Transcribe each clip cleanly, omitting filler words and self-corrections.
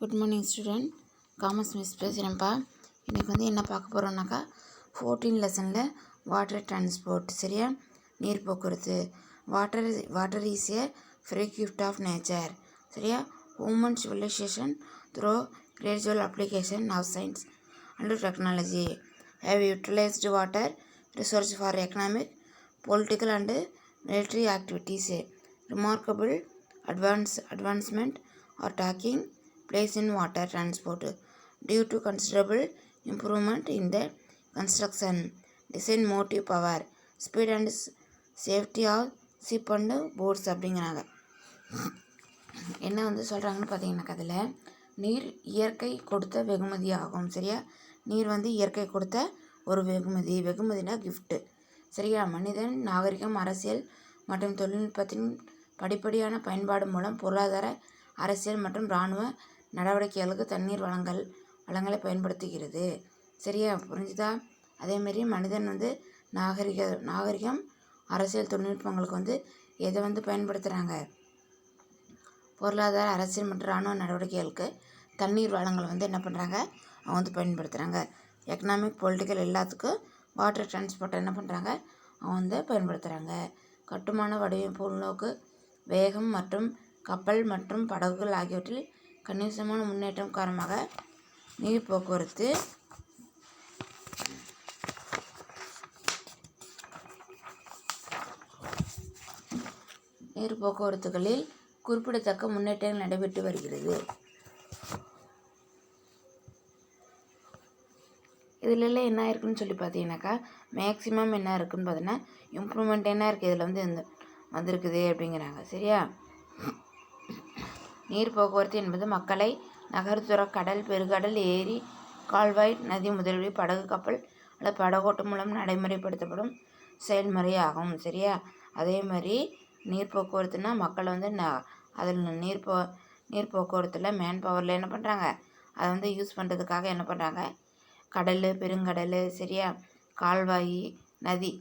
Good morning student. Commerce miss பேசுகிறேன்ப்பா. இன்றைக்கி வந்து என்ன பார்க்க போகிறோம்னாக்கா 14 லெசனில் வாட்டர் டிரான்ஸ்போர்ட், சரியா? நீர் போக்குவரத்து. Water is a free gift of nature, சரியா? Human civilization through gradual application of science and technology have utilized water resource for economic, political and military activities. Remarkable advancement are taking place in water transport due to considerable improvement in the construction, design, motive power, speed and safety of ship and boats அப்படிங்கிறாங்க. என்ன வந்து சொல்கிறாங்கன்னு பார்த்தீங்கன்னாக்கா, அதில் நீர் இயற்கை கொடுத்த வெகுமதி ஆகும், சரியா? நீர் வந்து இயற்கை கொடுத்த ஒரு வெகுமதினா கிஃப்ட்டு, சரியா? மனிதன் நாகரிகம், அரசியல் மற்றும் தொழில்நுட்பத்தின் படிப்படியான பயன்பாடு மூலம் பொருளாதார, அரசியல் மற்றும் இராணுவ நடவடிக்கைகளுக்கு தண்ணீர் வளங்களை பயன்படுத்துகிறது, சரியா? புரிஞ்சுதா? அதேமாரி மனிதன் வந்து நாகரிகம், அரசியல் தொழில்நுட்பங்களுக்கு வந்து எதை வந்து பயன்படுத்துகிறாங்க? பொருளாதார, அரசியல் மற்றும் இராணுவ நடவடிக்கைகளுக்கு தண்ணீர் வளங்களை வந்து என்ன பண்ணுறாங்க? அவங்க வந்து பயன்படுத்துகிறாங்க. எக்கனாமிக், பொலிட்டிக்கல் எல்லாத்துக்கும் வாட்டர் டிரான்ஸ்போர்ட் என்ன பண்ணுறாங்க? அவங்க வந்து பயன்படுத்துகிறாங்க. கட்டுமான, வடிவமைப்பு, உள்நோக்கு, வேகம் மற்றும் கப்பல் மற்றும் படகுகள் ஆகியவற்றில் கணிசமான முன்னேற்றம் காரணமாக நீர் போக்குவரத்துகளில் குறிப்பிடத்தக்க முன்னேற்றங்கள் நடைபெற்று வருகிறது. இதிலெல்லாம் என்ன இருக்குதுன்னு சொல்லி பார்த்தீங்கன்னாக்கா, மேக்ஸிமம் என்ன இருக்குதுன்னு பார்த்தீங்கன்னா இம்ப்ரூவ்மெண்ட் என்ன இருக்குது, இதில் வந்து வந்திருக்குது அப்படிங்கிறாங்க, சரியா? நீர் போக்குவரத்து என்பது மக்களை நகர்ப்புற, கடல், பெருங்கடல், ஏரி, கால்வாய், நதி முதலிய படகு, கப்பல் அல்லது படகோட்டம் மூலம் நடைமுறைப்படுத்தப்படும் செயல்முறை ஆகும், சரியா? அதே மாதிரி நீர் போக்குவரத்துனா மக்களை வந்து அதில் நீர் போக்குவரத்தில் மேன் பவரில் என்ன பண்ணுறாங்க? அதை வந்து யூஸ் பண்ணுறதுக்காக என்ன பண்ணுறாங்க? கடல், பெருங்கடல், சரியா? கால்வாய், நதி,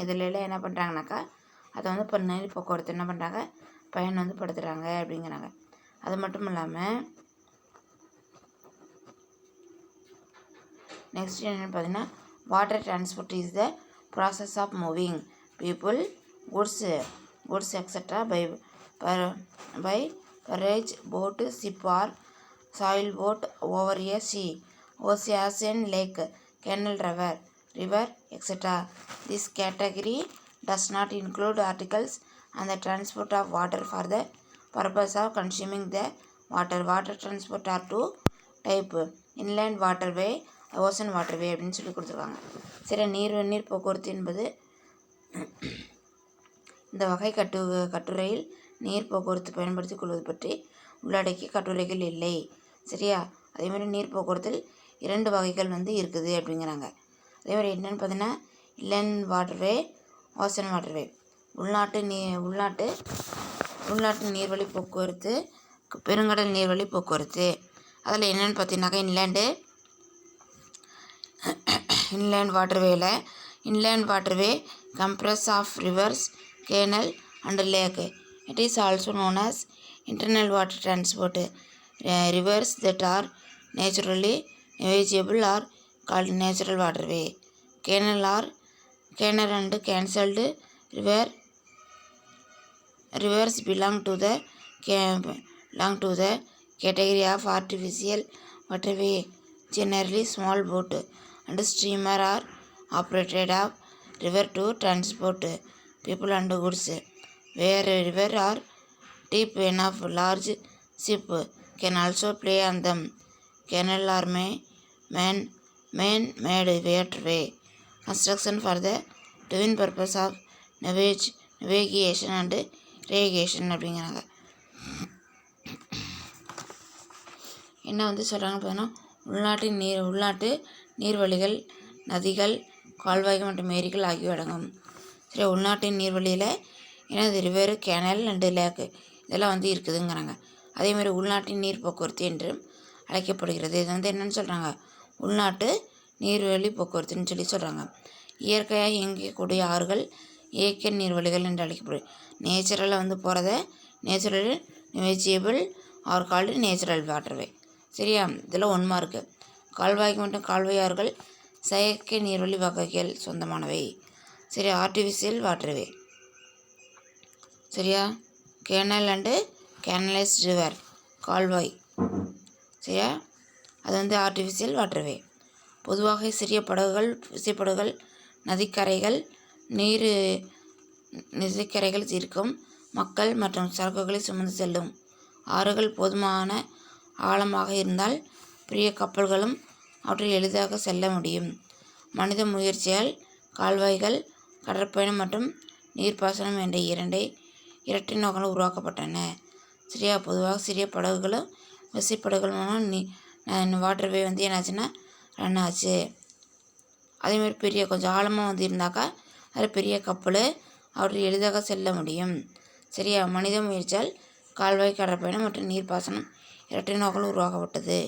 இதிலெல்லாம் என்ன பண்ணுறாங்கனாக்கா அதை வந்து இப்போ நீர் போக்குவரத்து என்ன பண்ணுறாங்க? பயன் வந்து படுத்துகிறாங்க அப்படிங்கிறாங்க. அது மட்டும் இல்லாமல் நெக்ஸ்ட் என்னென்னு பார்த்தீங்கன்னா, water transport is the process of moving people, goods etcetera by barge, boat, ship or sail boat over a sea, ocean, lake, canal, river, etc. This category does not include articles on the transport of water for the purpose of consuming the water. Water transport are two type: inland waterway, ocean waterway அப்படின்னு சொல்லி கொடுத்துருக்காங்க. சரி, நீர் போக்குவரத்து என்பது இந்த வகை கட்டுரையில் நீர் போக்குவரத்து பயன்படுத்திக் கொள்வது பற்றி உள்ளடக்கிய கட்டுரைகள் இல்லை, சரியா? அதேமாதிரி நீர் போக்குவரத்தில் 2 வகைகள் வந்து இருக்குது அப்படிங்கிறாங்க. அதேமாதிரி என்னென்னு பார்த்தீங்கன்னா, இன்லேண்ட் வாட்டர்வே, ஓசன் வாட்டர்வே. உள்நாட்டு நீர்வழி போக்குவரத்து, பெருங்கடல் நீர்வழி போக்குவரத்து. அதில் என்னென்னு பார்த்தீங்கன்னாக்கா, inland waterway comprise of rivers, canal and lake. It is also known as internal water transport. Rivers that are naturally navigable are called natural waterway. Canal and cancelled rivers belong to the category of artificial waterway. Generally, small boat and steamer are operated of river to transport people and goods. Where a river are deep enough, large ship can also play on them. Canal are man-made waterway construction for the twin purpose of navigation and irrigation அப்படிங்கிறாங்க. என்ன வந்து சொல்கிறாங்கன்னு பார்த்தீங்கன்னா, உள்நாட்டு நீர்வழிகள், நதிகள், கால்வாய்கள் மற்றும் ஏரிகள் ஆகியவை அடங்கும். சரி, உள்நாட்டின் நீர்வழியில் என்னது? ரிவர், கேனல் அண்டு லேக்கு இதெல்லாம் வந்து இருக்குதுங்கிறாங்க. அதேமாதிரி உள்நாட்டின் நீர் போக்குவரத்து என்றும் அழைக்கப்படுகிறது. இது வந்து என்னென்னு சொல்கிறாங்க? உள்நாட்டு நீர்வழி போக்குவரத்துன்னு சொல்லி சொல்கிறாங்க. இயற்கையாக இயங்கக்கூடிய ஆறுகள் இயற்கை நீர்வழிகள் என்று அழைக்கப்படும். நேச்சுரலில் வந்து போகிறத natural navigable are called natural waterway. சரியா, இதில் 1 மார்க்கு. கால்வாய்க்கு மற்றும் கால்வாயார்கள் செயற்கை நீர்வழி வகைகள் சொந்தமானவை. சரியா, ஆர்டிஃபிஷியல் வாட்டர்வே. சரியா, கேனல் அண்டு கேனலைஸ் ரிவர் கால்வாய். சரியா, அது வந்து ஆர்டிஃபிஷியல் வாட்டர்வே. பொதுவாக சிறிய படகுகள், விசைப்படகுகள் நதிக்கரைகள் நதிக்கரைகள் இருக்கும் மக்கள் மற்றும் சரக்குகளை சுமந்து செல்லும். ஆறுகள் போதுமான ஆழமாக இருந்தால் பெரிய கப்பல்களும் அவற்றில் எளிதாக செல்ல முடியும். மனித முயற்சியால் கால்வாய்கள், கடற்பயணம் மற்றும் நீர்ப்பாசனம் என்ற இரட்டை நோக்கங்கள் உருவாக்கப்பட்டன. சரியா, பொதுவாக சிறிய படகுகளும் விசைப்படகுகள் மூலம் வாட்டர்வே வந்து என்னாச்சுன்னா ரன் ஆச்சு. அதேமாதிரி பெரிய கொஞ்சம் ஆழமாக வந்து இருந்தாக்கா அதில் பெரிய கப்பல் அவற்றில் எளிதாக செல்ல முடியும். சரியா, மனித முயற்சியால் கால்வாய், கடற்பயணம் மற்றும் நீர்ப்பாசனம் இரட்டை நோக்கங்கள் உருவாக்கப்பட்டது.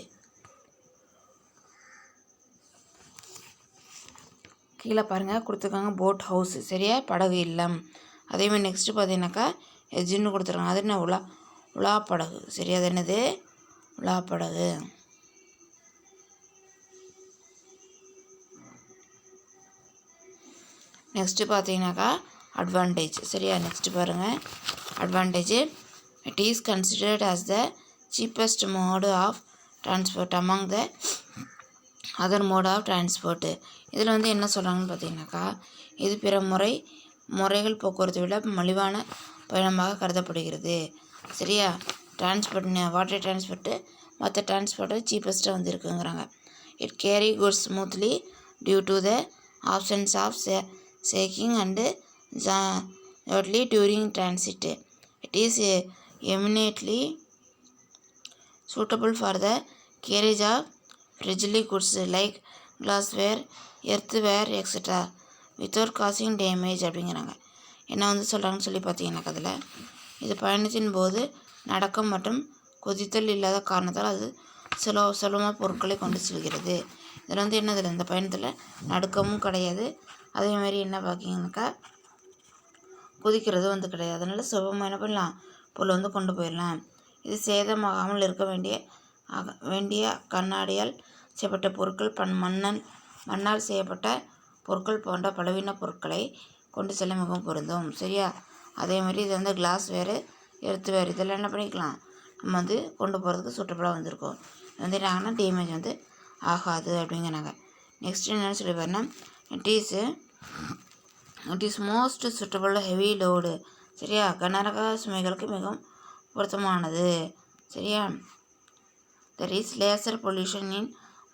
கீழே பாருங்கள் கொடுத்துருக்காங்க போட் ஹவுஸ். சரியா, படகு இல்லம். அதேமாதிரி நெக்ஸ்ட்டு பார்த்தீங்கன்னாக்கா எஜ்ஜுன்னு கொடுத்துருக்காங்க. அது என்ன உலா படகு. சரியா, அது என்னது உலா படகு. நெக்ஸ்ட்டு பார்த்தீங்கன்னாக்கா அட்வான்டேஜ். சரியா, நெக்ஸ்ட்டு பாருங்கள் advantage. It is considered as the cheapest mode of transport among the other mode of transport. இதில் வந்து என்ன சொல்கிறாங்கன்னு பார்த்தீங்கன்னாக்கா இது பிற முறைகள் போக்குவரத்தை விட மலிவான பயணமாக கருதப்படுகிறது. சரியா, வாட்டர் டிரான்ஸ்போர்ட்டு மற்ற டிரான்ஸ்போர்ட்டு சீப்பஸ்ட்டாக வந்து இருக்குங்கிறாங்க. It carry goods smoothly due to the options of shaking and jolly during transit. It is eminently suitable for the carriage of fragile goods like glassware, earthware, etc. without causing damage அப்படிங்கிறாங்க. என்ன வந்து சொல்கிறாங்கன்னு சொல்லி பார்த்தீங்கன்னாக்கா அதில் இது பயணத்தின் போது நடக்கம் மற்றும் கொதித்தல் இல்லாத காரணத்தால் அது சுலபமாக பொருட்களை கொண்டு செல்கிறது. இதில் வந்து என்னதில்லை, இந்த பயணத்தில் நடுக்கமும் கிடையாது, அதேமாதிரி என்ன பார்க்கிங்கனாக்கா கொதிக்கிறது வந்து கிடையாது. அதனால் சுலபமாக என்ன பண்ணலாம், பொருள் வந்து கொண்டு போயிடலாம். இது சேதமாகாமல் இருக்க வேண்டிய கண்ணாடியால் செய்யப்பட்ட பொருட்கள், மண்ணால் செய்யப்பட்ட பொருட்கள் போன்ற பலவீன பொருட்களை கொண்டு செல்ல மிகவும் பொருந்தும். சரியா, அதேமாதிரி இது வந்து கிளாஸ் வேறு, எர்த் இதெல்லாம் என்ன பண்ணிக்கலாம், நம்ம வந்து கொண்டு போகிறதுக்கு சூட்டபுளாக வந்திருக்கோம். இது வந்து என்னாங்கன்னா டேமேஜ் வந்து ஆகாது அப்படிங்கிறாங்க. நெக்ஸ்ட் என்னென்னு சொல்லி பாருன்னா it is most suitable heavy load. சரியா, கனரக சுமைகளுக்கு மிகவும் பொருத்தமானது. சரியா, there is lesser pollution in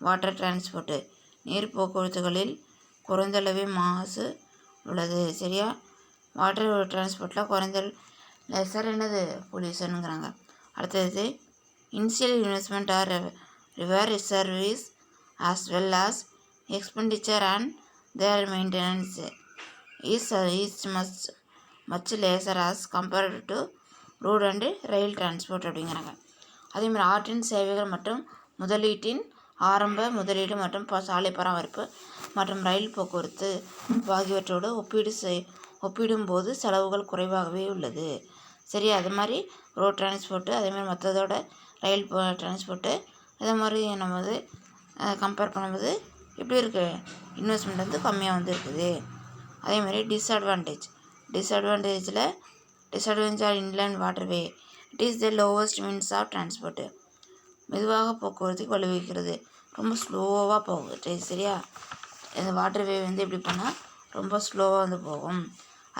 water transport. நீர் போக்குவரத்துகளில் குறைந்தளவே மாசு உள்ளது. சரியா, வாட்டர் டிரான்ஸ்போர்ட்டில் குறைந்த லேசர் என்னது பொல்யூஷனுங்கிறாங்க. அடுத்தது initial investment or river service as well as expenditure and their maintenance is much lesser as compared to road and rail transport அப்படிங்கிறாங்க. அதேமாதிரி ஆற்றின் சேவைகள் மற்றும் ஆரம்ப முதலீடு மற்றும் சாலை பராமரிப்பு மற்றும் ரயில் போக்குவரத்து ஆகியவற்றோடு ஒப்பிடும்போது செலவுகள் குறைவாகவே உள்ளது. சரி, அது மாதிரி ரோட் டிரான்ஸ்போர்ட்டு அதேமாதிரி மற்றதோட ரயில் டிரான்ஸ்போர்ட்டு அதே மாதிரி நம்ம வந்து கம்பேர் பண்ணும்போது எப்படி இருக்குது, இன்வெஸ்ட்மெண்ட் வந்து கம்மியாக வந்து இருக்குது. அதேமாதிரி disadvantage or inland waterway. It is the lowest means of transport. மெதுவாக போக்குவரத்துக்கு வழிவகுக்கிறது, ரொம்ப ஸ்லோவாக போகுது. சரியா, இந்த வாட்டர்வே வந்து எப்படி பண்ணால் ரொம்ப ஸ்லோவாக வந்து போகும்.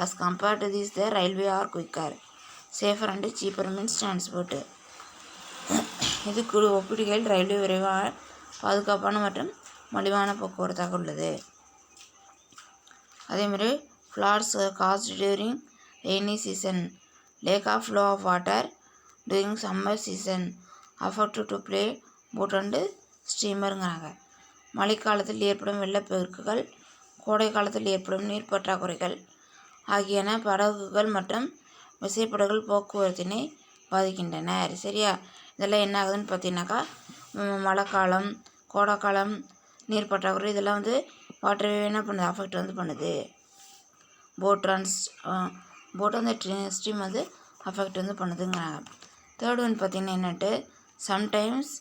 as compared to this the railway are quicker, safer and cheaper means transport. இது ஒப்பிடுகையில் ரயில்வே விரைவான, பாதுகாப்பான மற்றும் மலிவான போக்குவரத்தாக உள்ளது. அதேமாதிரி floods caused during rainy season, lack of flow of water during summer season, affect to ply boat and ஸ்டீமருங்கிறாங்க. மழைக்காலத்தில் ஏற்படும் வெள்ளப்பெருக்குகள், கோடை காலத்தில் ஏற்படும் நீர் பற்றாக்குறைகள் ஆகியன படகுகள் மற்றும் விசைப்படகுகள் போக்குவரத்தினை பாதிக்கின்றன. சரியா, இதெல்லாம் என்ன ஆகுதுன்னு பார்த்தீங்கன்னாக்கா மழைக்காலம், கோடைக்காலம், நீர் பற்றாக்குறை இதெல்லாம் வந்து வாட்டர்வே என்ன பண்ணுது, அஃபெக்ட் வந்து பண்ணுது. போட் வந்து ஸ்ட்ரீம் வந்து அஃபெக்ட் வந்து பண்ணுதுங்கிறாங்க. தேர்ட் ஒன் பார்த்திங்கன்னா என்னட்டு sometimes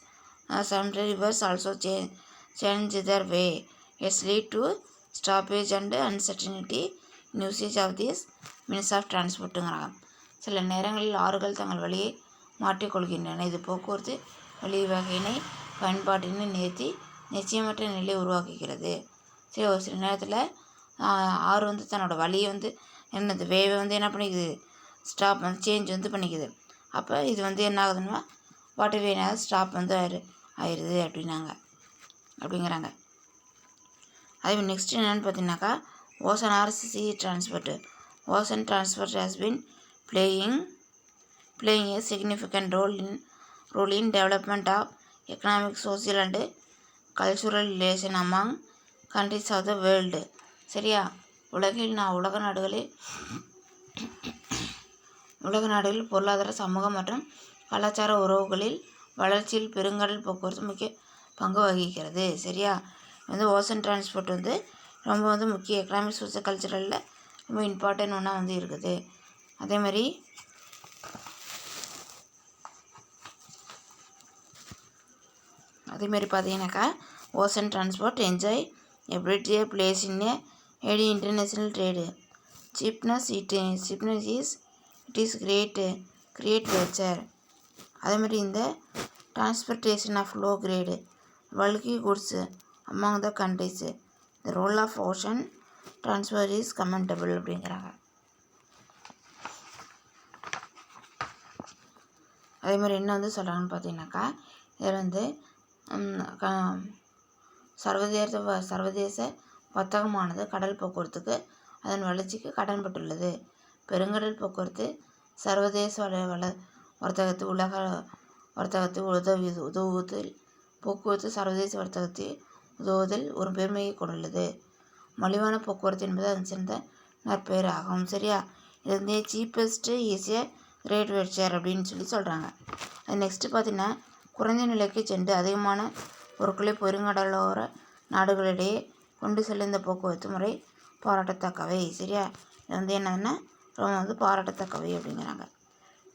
some rivers also change their way. It's lead to stoppage and uncertainty in usage of these means of transportங்கிறாங்க. சில நேரங்களில் ஆறுகள் தங்கள் வழியை மாற்றிக்கொள்கின்றன. இது போக்குவரத்து வழி வகையினை பயன்பாட்டினை நிறுத்தி நிச்சயமற்ற நிலையை உருவாக்குகிறது. சரி, ஒரு சில நேரத்தில் ஆறு வந்து தன்னோட வழியை வந்து என்னது வேவை வந்து என்ன பண்ணிக்குது, ஸ்டாப் வந்து சேஞ்ச் வந்து பண்ணிக்குது. அப்போ இது வந்து என்ன ஆகுதுன்னா வாட்டர் வேனாக ஸ்டாப் வந்து ஆயிடுது அப்படிங்கிறாங்க. அதே நெக்ஸ்ட் என்னென்னு பார்த்தீங்கன்னாக்கா ocean or sea transport. Ocean transport has been playing a significant role in development of economic, social and cultural relation among countries of the world. சரியா, உலக நாடுகளில் பொருளாதார, சமூக மற்றும் கலாச்சார உறவுகளில் வளர்ச்சியில் பெருங்கடல் போக்குவரத்து முக்கிய பங்கு வகிக்கிறது. சரியா, வந்து ஓசன் டிரான்ஸ்போர்ட் வந்து ரொம்ப வந்து முக்கிய எக்கனாமிக், சோசியல், கல்ச்சரலில் ரொம்ப இம்பார்ட்டன்ட் ஒன்றா வந்து இருக்குது. அதே மாதிரி பார்த்தீங்கன்னாக்கா ocean transport enjoy a greater place in a international trade. Cheapness is great nature. அதே மாதிரி இந்த transportation of low grade bulky goods among the countries. The role of ocean transport is commendable அப்படிங்கிறாங்க. அதே மாதிரி என்ன வந்து சொல்கிறாங்கன்னு பார்த்தீங்கன்னாக்கா இதில் வந்து சர்வதேச வர்த்தகமானது கடல் போக்குவரத்துக்கு அதன் வளர்ச்சிக்கு கடன்பட்டுள்ளது. பெருங்கடல் போக்குவரத்து சர்வதேச வர்த்தகத்தை உலக வர்த்தகத்தை உதவுவதில் போக்குவரத்து சர்வதேச வர்த்தகத்தை உதவுவதில் ஒரு பெருமையை கொண்டுள்ளது. மலிவான போக்குவரத்து என்பது அதன் சிறந்த நற்பெயர் ஆகும். சரியா, இது வந்து சீப்பஸ்ட்டு ஈஸியாக கிரேட் வெட்சர் அப்படின்னு சொல்லி சொல்கிறாங்க. அது நெக்ஸ்ட்டு பார்த்திங்கன்னா குறைந்த நிலைக்கு சென்று அதிகமான பொருட்களை பெருங்கடலோர நாடுகளிடையே கொண்டு செல்லும் இந்த போக்குவரத்து முறை பாராட்டத்தக்கவை. சரியா, இது வந்து என்னதுன்னா ரொம்ப வந்து பாராட்டத்தக்கவை அப்படிங்கிறாங்க.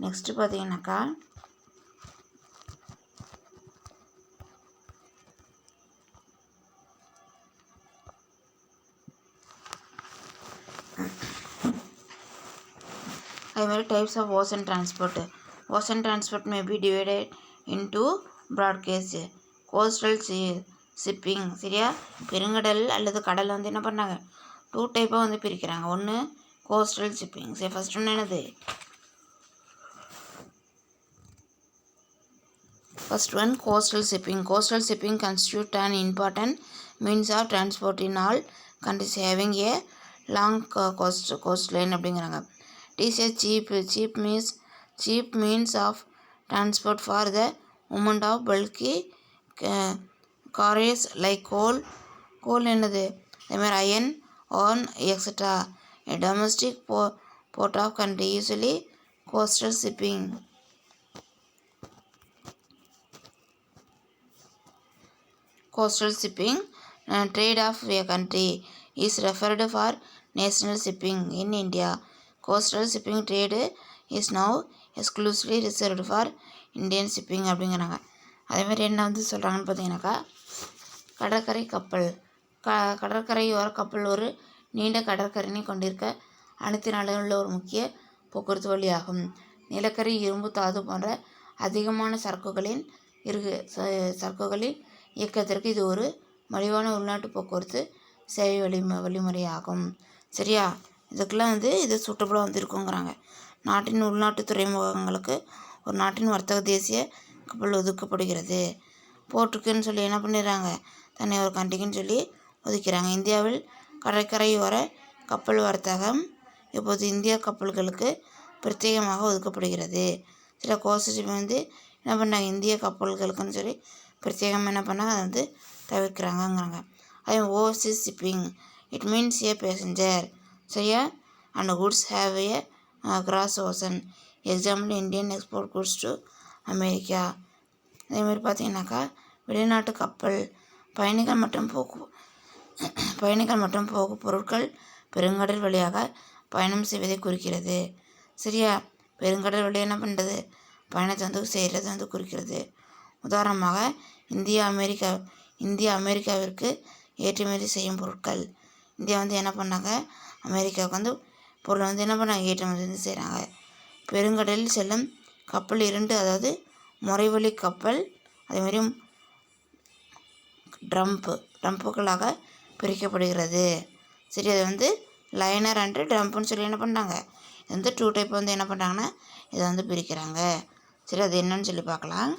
நெக்ஸ்ட்டு பார்த்தீங்கன்னாக்கா அதே மாதிரி types of ocean transport. Ocean transport may be divided into broadcast coastal shipping. சரியா, பெருங்கடல் அல்லது கடல் வந்து என்ன பண்ணாங்க 2 டைப்பாக வந்து பிரிக்கிறாங்க. ஒன்று கோஸ்டல் ஷிப்பிங். சரி, ஃபர்ஸ்ட் ஒன்று என்னது, first one coastal shipping. Coastal shipping constitute an important means of transport in all countries having a long coastline அப்படிங்கிறாங்க. It is a cheap means of transport for the movement of bulky carriers like coal என்னது அதே மாதிரி iron, oil, etc. A domestic port of country, usually coastal shipping. Trade of a country is referred for national shipping. In India, coastal shipping trade is now exclusively reserved for Indian shipping அப்படிங்கிறாங்க. அதேமாதிரி என்ன வந்து சொல்கிறாங்கன்னு பார்த்தீங்கன்னாக்கா கடற்கரை கப்பல். கடற்கரையோர கப்பல் ஒரு நீண்ட கடற்கரையினை கொண்டிருக்க அனைத்து நாடுகளில் ஒரு முக்கிய போக்குவரத்து வழியாகும். நிலக்கரி, இரும்பு, தாது போன்ற அதிகமான சரக்குகளின் இயக்கத்திற்கு இது ஒரு மலிவான உள்நாட்டு போக்குவரத்து சேவை வழிமுறையாகும். சரியா, இதுக்கெல்லாம் வந்து இது சூட்டபுளாக வந்து இருக்குங்கிறாங்க. நாட்டின் உள்நாட்டு துறைமுகங்களுக்கு ஒரு நாட்டின் வர்த்தக தேசிய கப்பல் ஒதுக்கப்படுகிறது. போர்ட்டுக்குன்னு சொல்லி என்ன பண்ணிடுறாங்க, தன்னை ஒரு கண்ட்ரிக்குன்னு சொல்லி ஒதுக்கிறாங்க. இந்தியாவில் கடற்கரையோர கப்பல் வர்த்தகம் இப்போது இந்திய கப்பல்களுக்கு பிரத்யேகமாக ஒதுக்கப்படுகிறது. சில கோஸ்ட் வந்து என்ன பண்ணாங்க, இந்திய கப்பல்களுக்குன்னு சொல்லி பிரத்யேகமாக என்ன பண்ணாங்க, அதை வந்து தவிர்க்கிறாங்கங்கிறாங்க. அதே overseas shipping, it means a passenger. சரியா, and goods have a cross ocean. Example Indian export goods to America. அதேமாதிரி பார்த்தீங்கன்னாக்கா வெளிநாட்டு கப்பல் பயணிகள் மற்றும் போக்கு பொருட்கள் பெருங்கடல் வழியாக பயணம் செய்வதை குறிக்கிறது. சரியா, பெருங்கடல் வழியாக என்ன பண்ணுறது, பயணத்தை வந்து செய்கிறது வந்து குறிக்கிறது. உதாரணமாக இந்தியா அமெரிக்காவிற்கு ஏற்றுமதி செய்யும் பொருட்கள். இந்தியா வந்து என்ன பண்ணாங்க, அமெரிக்காவுக்கு வந்து பொருளை வந்து என்ன பண்ணாங்க, ஏற்றுமதி வந்து செய்கிறாங்க. பெருங்கடலில் செல்லும் கப்பல் 2, அதாவது முறைவழி கப்பல், அதேமாதிரி ட்ரம்புகளாக பிரிக்கப்படுகிறது. சரி, அது வந்து லைனர் அண்டு ட்ரம்ப்புன்னு சொல்லி என்ன பண்ணாங்க, இது வந்து 2 டைப் வந்து என்ன பண்ணுறாங்கன்னா இதை வந்து பிரிக்கிறாங்க. சரி, அது என்னன்னு சொல்லி பார்க்கலாம்.